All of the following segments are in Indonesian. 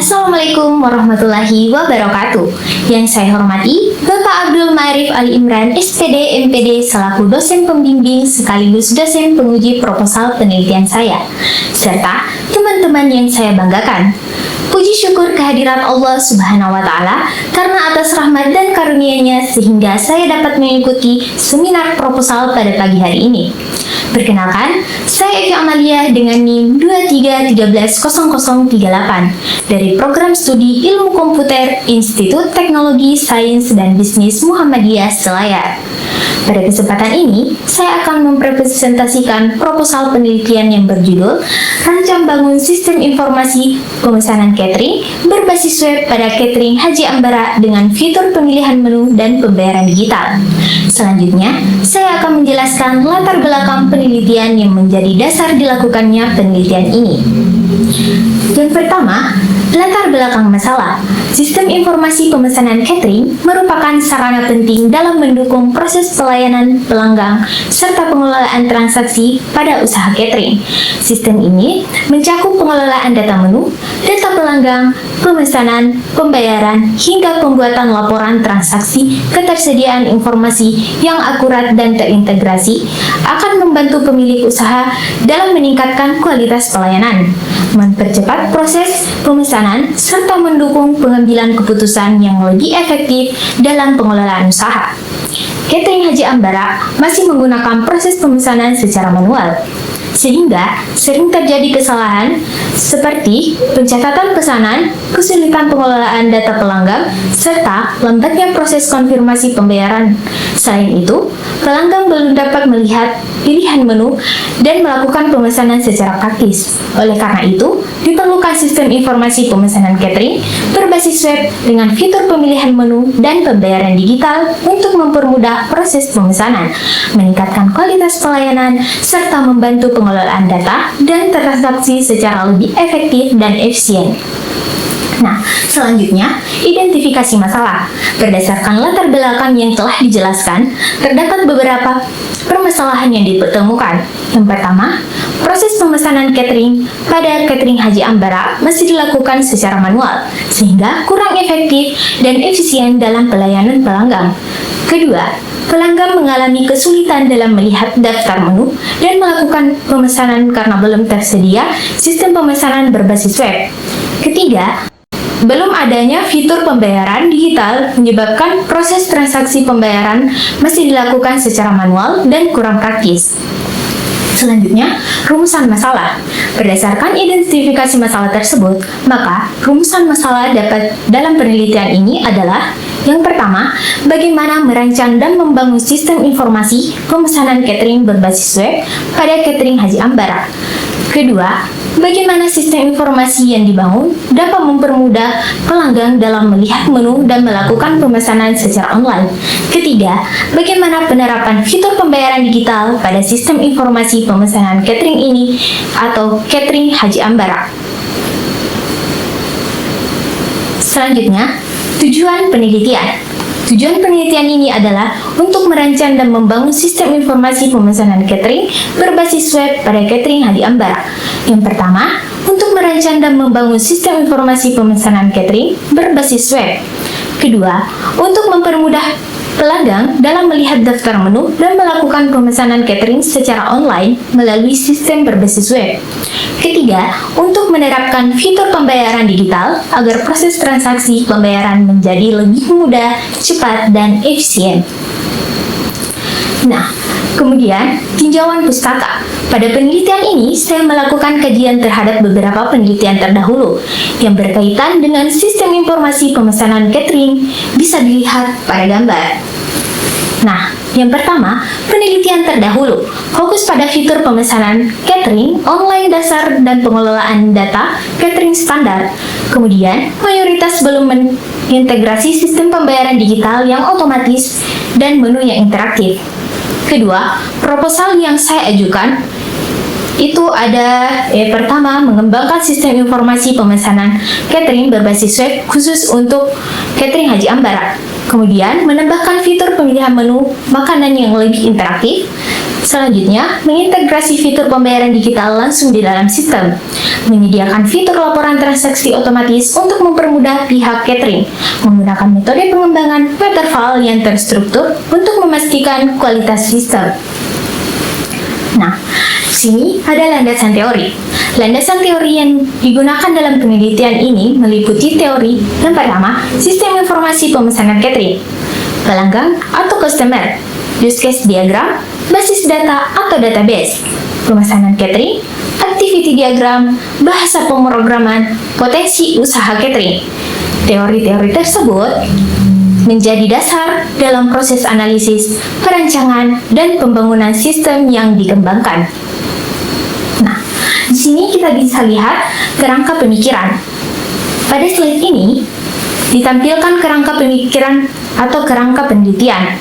Assalamualaikum warahmatullahi wabarakatuh. Yang saya hormati Bapak Abdul Ma'arif Ali Imran, SPD MPD selaku dosen pembimbing sekaligus dosen penguji proposal penelitian saya, serta teman-teman yang saya banggakan. Puji syukur kehadiran Allah Subhanahu wa Ta'ala karena atas rahmat dan karunia-Nya sehingga saya dapat mengikuti seminar proposal pada pagi hari ini. Perkenalkan, saya Evi Amalia dengan NIM 23130038 dari Program Studi Ilmu Komputer Institut Teknologi Sains dan Bisnis Muhammadiyah Selayar. Pada kesempatan ini, saya akan mempresentasikan proposal penelitian yang berjudul Rancang Bangun Sistem Informasi Pemesanan Catering berbasis web pada catering Haji Ambara dengan fitur pemilihan menu dan pembayaran digital. Selanjutnya, saya akan menjelaskan latar belakang penelitian yang menjadi dasar dilakukannya penelitian ini. Yang pertama, latar belakang masalah. Sistem informasi pemesanan catering merupakan sarana penting dalam mendukung proses pelayanan pelanggan serta pengelolaan transaksi pada usaha catering. Sistem ini mencakup pengelolaan data menu, data pelanggan, pemesanan, pembayaran, hingga pembuatan laporan transaksi. Ketersediaan informasi yang akurat dan terintegrasi akan membantu pemilik usaha dalam meningkatkan kualitas pelayanan, mempercepat proses pemesanan, serta mendukung pengambilan keputusan yang lebih efektif dalam pengelolaan usaha. Catering Haji Ambara masih menggunakan proses pemesanan secara manual, sehingga sering terjadi kesalahan seperti pencatatan pesanan, kesulitan pengelolaan data pelanggan, serta lambatnya proses konfirmasi pembayaran. Selain itu, pelanggan belum dapat melihat pilihan menu dan melakukan pemesanan secara praktis. Oleh karena itu, diperlukan sistem informasi pemesanan catering berbasis web dengan fitur pemilihan menu dan pembayaran digital untuk mempermudah proses pemesanan, meningkatkan kualitas pelayanan, serta membantu pengelolaan data dan transaksi secara lebih efektif dan efisien. Nah, selanjutnya, identifikasi masalah. Berdasarkan latar belakang yang telah dijelaskan, terdapat beberapa permasalahan yang ditemukan. Yang pertama, proses pemesanan catering pada catering Haji Ambara masih dilakukan secara manual, sehingga kurang efektif dan efisien dalam pelayanan pelanggan. Kedua, pelanggan mengalami kesulitan dalam melihat daftar menu dan melakukan pemesanan karena belum tersedia sistem pemesanan berbasis web. Ketiga, belum adanya fitur pembayaran digital menyebabkan proses transaksi pembayaran masih dilakukan secara manual dan kurang praktis. Selanjutnya, rumusan masalah. Berdasarkan identifikasi masalah tersebut, maka rumusan masalah dalam penelitian ini adalah: yang pertama, bagaimana merancang dan membangun sistem informasi pemesanan catering berbasis web pada catering Haji Ambara. Kedua, bagaimana sistem informasi yang dibangun dapat mempermudah pelanggan dalam melihat menu dan melakukan pemesanan secara online. Ketiga, bagaimana penerapan fitur pembayaran digital pada sistem informasi pemesanan catering ini atau catering Haji Ambara. Selanjutnya, tujuan penelitian. Tujuan penelitian ini adalah untuk merancang dan membangun sistem informasi pemesanan catering berbasis web pada catering Haji Ambara. Yang pertama, untuk merancang dan membangun sistem informasi pemesanan catering berbasis web. Kedua, untuk mempermudah pelanggan dalam melihat daftar menu dan melakukan pemesanan catering secara online melalui sistem berbasis web. Ketiga, untuk menerapkan fitur pembayaran digital agar proses transaksi pembayaran menjadi lebih mudah, cepat, dan efisien. Nah, kemudian tinjauan pustaka. Pada penelitian ini, saya melakukan kajian terhadap beberapa penelitian terdahulu yang berkaitan dengan sistem informasi pemesanan catering. Bisa dilihat pada gambar. Nah, yang pertama, penelitian terdahulu fokus pada fitur pemesanan catering online dasar dan pengelolaan data catering standar. Kemudian, mayoritas belum mengintegrasi sistem pembayaran digital yang otomatis dan menu yang interaktif. Kedua, proposal yang saya ajukan itu ada pertama, mengembangkan sistem informasi pemesanan catering berbasis web khusus untuk catering Haji Ambara. Kemudian, menambahkan fitur pemilihan menu makanan yang lebih interaktif. Selanjutnya, mengintegrasi fitur pembayaran digital langsung di dalam sistem. Menyediakan fitur laporan transaksi otomatis untuk mempermudah pihak catering. Menggunakan metode pengembangan waterfall yang terstruktur untuk memastikan kualitas sistem. Nah, di sini ada landasan teori. Landasan teori yang digunakan dalam penelitian ini meliputi teori yang pertama, sistem informasi pemesanan catering, pelanggan atau customer, use case diagram, basis data atau database, pemesanan catering, activity diagram, bahasa pemrograman, potensi usaha catering. Teori-teori tersebut menjadi dasar dalam proses analisis, perancangan, dan pembangunan sistem yang dikembangkan. Nah, di sini kita bisa lihat kerangka pemikiran. Pada slide ini ditampilkan kerangka pemikiran atau kerangka penelitian.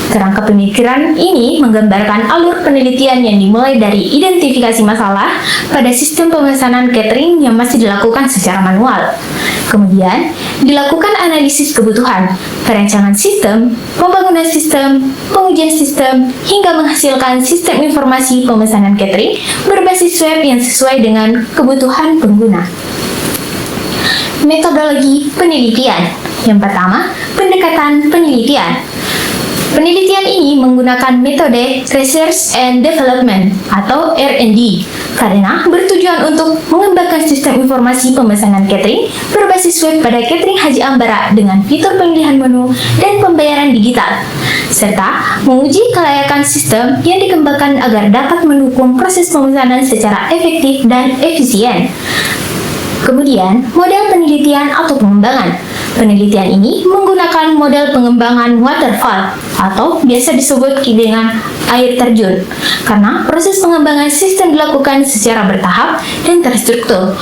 Kerangka pemikiran ini menggambarkan alur penelitian yang dimulai dari identifikasi masalah pada sistem pemesanan catering yang masih dilakukan secara manual. Kemudian, dilakukan analisis kebutuhan, perancangan sistem, pembangunan sistem, pengujian sistem, hingga menghasilkan sistem informasi pemesanan catering berbasis web yang sesuai dengan kebutuhan pengguna. Metodologi penelitian. Yang pertama, pendekatan penelitian. Penelitian ini menggunakan metode Research and Development atau R&D karena bertujuan untuk mengembangkan sistem informasi pemesanan catering berbasis web pada catering Haji Ambara dengan fitur pemilihan menu dan pembayaran digital, serta menguji kelayakan sistem yang dikembangkan agar dapat mendukung proses pemesanan secara efektif dan efisien. Kemudian, model penelitian atau pengembangan. Penelitian ini menggunakan model pengembangan waterfall atau biasa disebut dengan air terjun karena proses pengembangan sistem dilakukan secara bertahap dan terstruktur,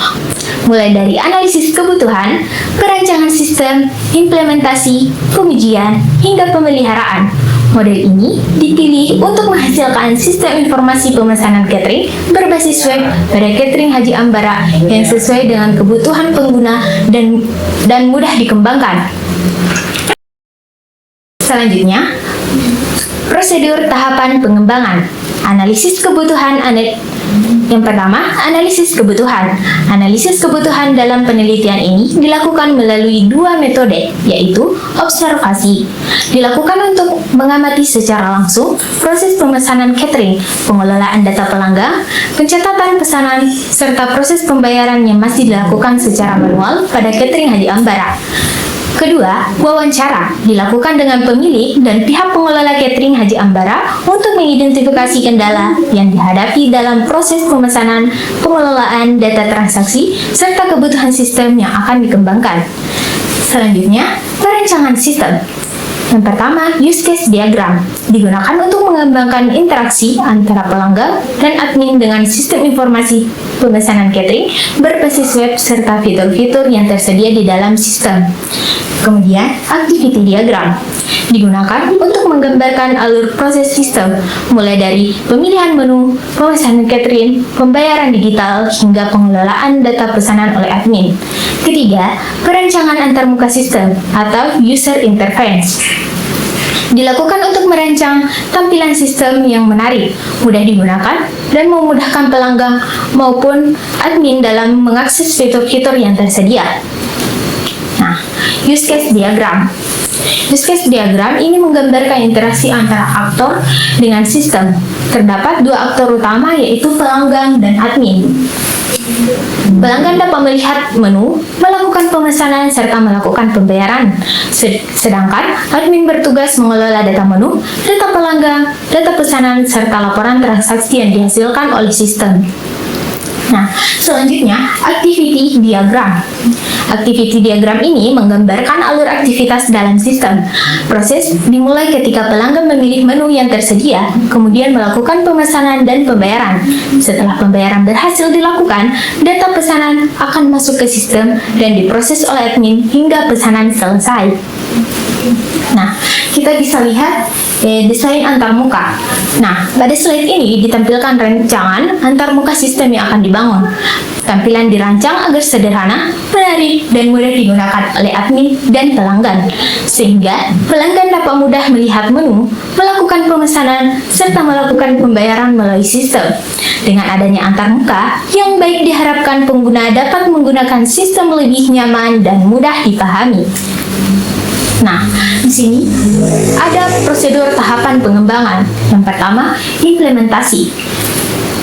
mulai dari analisis kebutuhan, perancangan sistem, implementasi, pengujian, hingga pemeliharaan. Model ini dipilih untuk menghasilkan sistem informasi pemesanan catering berbasis web pada catering Haji Ambara yang sesuai dengan kebutuhan pengguna dan mudah dikembangkan. Selanjutnya, prosedur tahapan pengembangan. Analisis kebutuhan. Yang pertama, analisis kebutuhan. Analisis kebutuhan dalam penelitian ini dilakukan melalui dua metode, yaitu observasi. Dilakukan untuk mengamati secara langsung proses pemesanan catering, pengelolaan data pelanggan, pencatatan pesanan, serta proses pembayaran yang masih dilakukan secara manual pada catering Haji Ambara. Kedua, wawancara dilakukan dengan pemilik dan pihak pengelola catering Haji Ambara untuk mengidentifikasi kendala yang dihadapi dalam proses pemesanan, pengelolaan data transaksi, serta kebutuhan sistem yang akan dikembangkan. Selanjutnya, perancangan sistem. Yang pertama, use case diagram digunakan untuk mengembangkan interaksi antara pelanggan dan admin dengan sistem informasi pemesanan catering berbasis web serta fitur-fitur yang tersedia di dalam sistem. Kemudian, activity diagram digunakan untuk menggambarkan alur proses sistem, mulai dari pemilihan menu, pemesanan catering, pembayaran digital, hingga pengelolaan data pesanan oleh admin. Ketiga, perancangan antarmuka sistem atau user interface dilakukan untuk merancang tampilan sistem yang menarik, mudah digunakan, dan memudahkan pelanggan maupun admin dalam mengakses fitur-fitur yang tersedia. Nah, use case diagram. Use case diagram ini menggambarkan interaksi antara aktor dengan sistem. Terdapat dua aktor utama, yaitu pelanggan dan admin. Pelanggan dapat melihat menu, melakukan pemesanan, serta melakukan pembayaran. Sedangkan admin bertugas mengelola data menu, data pelanggan, data pesanan, serta laporan transaksi yang dihasilkan oleh sistem. Nah, selanjutnya, activity diagram. Activity diagram ini menggambarkan alur aktivitas dalam sistem. Proses dimulai ketika pelanggan memilih menu yang tersedia, kemudian melakukan pemesanan dan pembayaran. Setelah pembayaran berhasil dilakukan, data pesanan akan masuk ke sistem dan diproses oleh admin hingga pesanan selesai. Nah, kita bisa lihat Desain antarmuka. Nah, pada slide ini ditampilkan rancangan antarmuka sistem yang akan dibangun. Tampilan dirancang agar sederhana, menarik, dan mudah digunakan oleh admin dan pelanggan, sehingga pelanggan dapat mudah melihat menu, melakukan pemesanan, serta melakukan pembayaran melalui sistem. Dengan adanya antarmuka yang baik, diharapkan pengguna dapat menggunakan sistem lebih nyaman dan mudah dipahami. Nah, di sini ada prosedur tahapan pengembangan. Yang pertama, implementasi.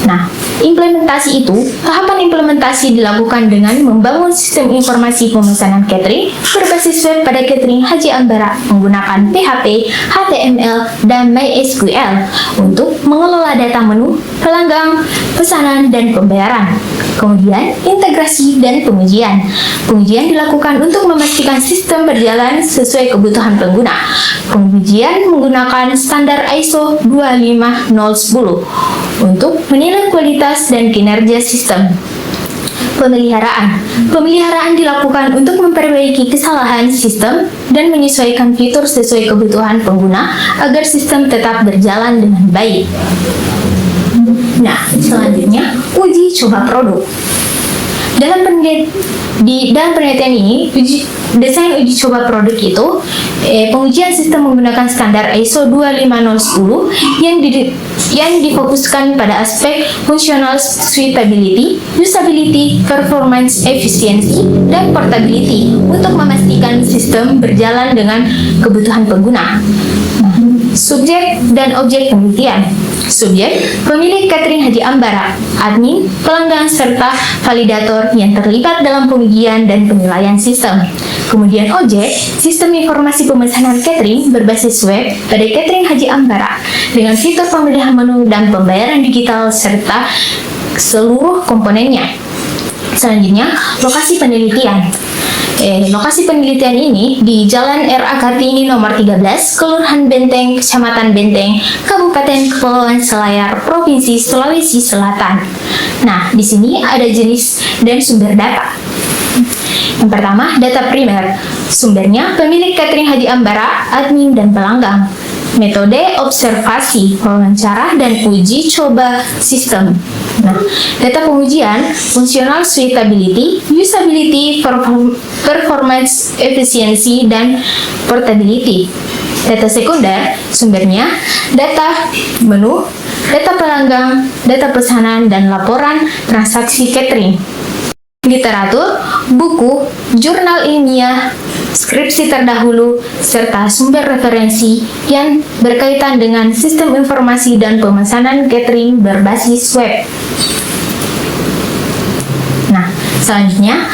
Nah, implementasi itu, tahapan implementasi dilakukan dengan membangun sistem informasi pemesanan catering berbasis web pada catering Haji Ambara menggunakan PHP, HTML, dan MySQL untuk mengelola data menu, pelanggan, pesanan, dan pembayaran. Kemudian, integrasi dan pengujian. Pengujian dilakukan untuk memastikan sistem berjalan sesuai kebutuhan pengguna. Pengujian menggunakan standar ISO 25010 untuk menilai kualitas dan kinerja sistem. Pemeliharaan. Pemeliharaan dilakukan untuk memperbaiki kesalahan sistem dan menyesuaikan fitur sesuai kebutuhan pengguna agar sistem tetap berjalan dengan baik. Nah, selanjutnya, uji coba produk. Dalam penelitian ini, desain uji coba produk itu pengujian sistem menggunakan standar ISO 25010 yang difokuskan pada aspek functional suitability, usability, performance efficiency, dan portability untuk memastikan sistem berjalan dengan kebutuhan pengguna. Subjek dan objek penelitian. Subjek, pemilik catering Haji Ambara, admin, pelanggan, serta validator yang terlibat dalam pengujian dan penilaian sistem. Kemudian objek, sistem informasi pemesanan catering berbasis web pada catering Haji Ambara dengan fitur pemilihan menu dan pembayaran digital serta seluruh komponennya. Selanjutnya, lokasi penelitian. Lokasi penelitian ini di Jalan R.A. Kartini nomor 13, Kelurahan Benteng, Kecamatan Benteng, Kabupaten Kepulauan Selayar, Provinsi Sulawesi Selatan. Nah, di sini ada jenis dan sumber data. Yang pertama, data primer. Sumbernya pemilik catering Haji Ambara, admin, dan pelanggan. Metode observasi, wawancara, dan uji coba sistem. Nah, data pengujian, functional suitability, usability, performance efficiency, dan portability. Data sekunder, sumbernya data menu, data pelanggan, data pesanan, dan laporan transaksi catering. Literatur, buku, jurnal ilmiah, skripsi terdahulu, serta sumber referensi yang berkaitan dengan sistem informasi dan pemesanan catering berbasis web. Nah, selanjutnya,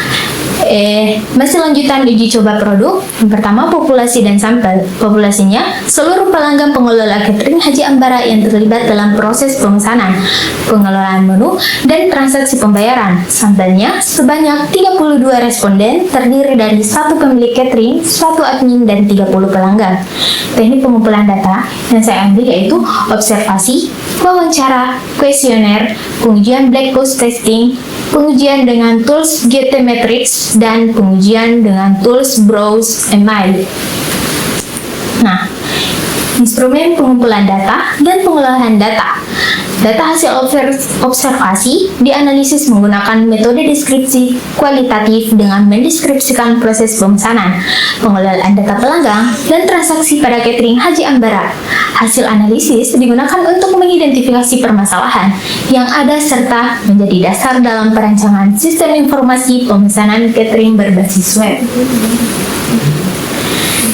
masih lanjutan uji coba produk. Yang pertama, populasi dan sampel. Populasinya, seluruh pelanggan pengelola catering Haji Ambara yang terlibat dalam proses pemesanan, pengelolaan menu, dan transaksi pembayaran. Sampelnya, sebanyak 32 responden, terdiri dari 1 pemilik catering, 1 admin, dan 30 pelanggan. Teknik pengumpulan data yang saya ambil yaitu observasi, wawancara, kuesioner, pengujian black box testing, pengujian dengan tools GTmetrix, dan pengujian dengan tools Browse Email. Nah, instrumen pengumpulan data dan pengolahan data. Data hasil observasi dianalisis menggunakan metode deskripsi kualitatif dengan mendeskripsikan proses pemesanan, pengelolaan data pelanggan, dan transaksi pada catering Haji Ambara. Hasil analisis digunakan untuk mengidentifikasi permasalahan yang ada serta menjadi dasar dalam perancangan sistem informasi pemesanan catering berbasis web.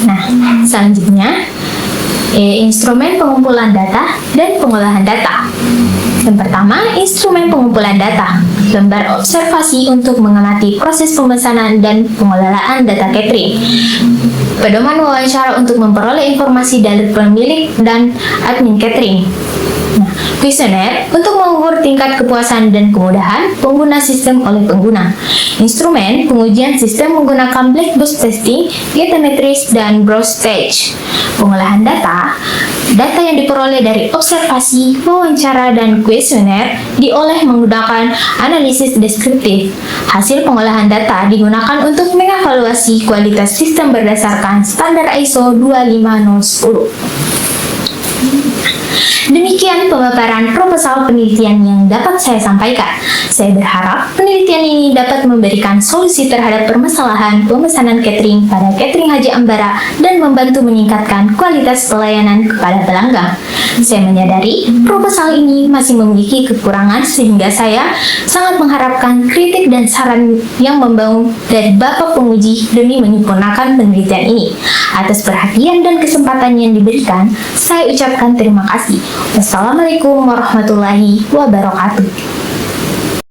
Nah, selanjutnya, instrumen pengumpulan data dan pengolahan data. Yang pertama, instrumen pengumpulan data. Lembar observasi untuk mengamati proses pemesanan dan pengelolaan data catering. Pedoman wawancara untuk memperoleh informasi dari pemilik dan admin catering. Kuesioner untuk mengukur tingkat kepuasan dan kemudahan pengguna sistem oleh pengguna. Instrumen pengujian sistem menggunakan black box testing, GTmetrix, dan Browse Stage. Pengolahan data, data yang diperoleh dari observasi, wawancara, dan kuesioner diolah menggunakan analisis deskriptif. Hasil pengolahan data digunakan untuk mengevaluasi kualitas sistem berdasarkan standar ISO 25010. Demikian pemaparan proposal penelitian yang dapat saya sampaikan. Saya berharap penelitian ini dapat memberikan solusi terhadap permasalahan pemesanan catering pada catering Haji Ambara dan membantu meningkatkan kualitas pelayanan kepada pelanggan. Saya menyadari proposal ini masih memiliki kekurangan sehingga saya sangat mengharapkan kritik dan saran yang membangun dari Bapak penguji demi menyempurnakan penelitian ini. Atas perhatian dan kesempatan yang diberikan, saya ucapkan terima kasih. Wassalamualaikum warahmatullahi wabarakatuh.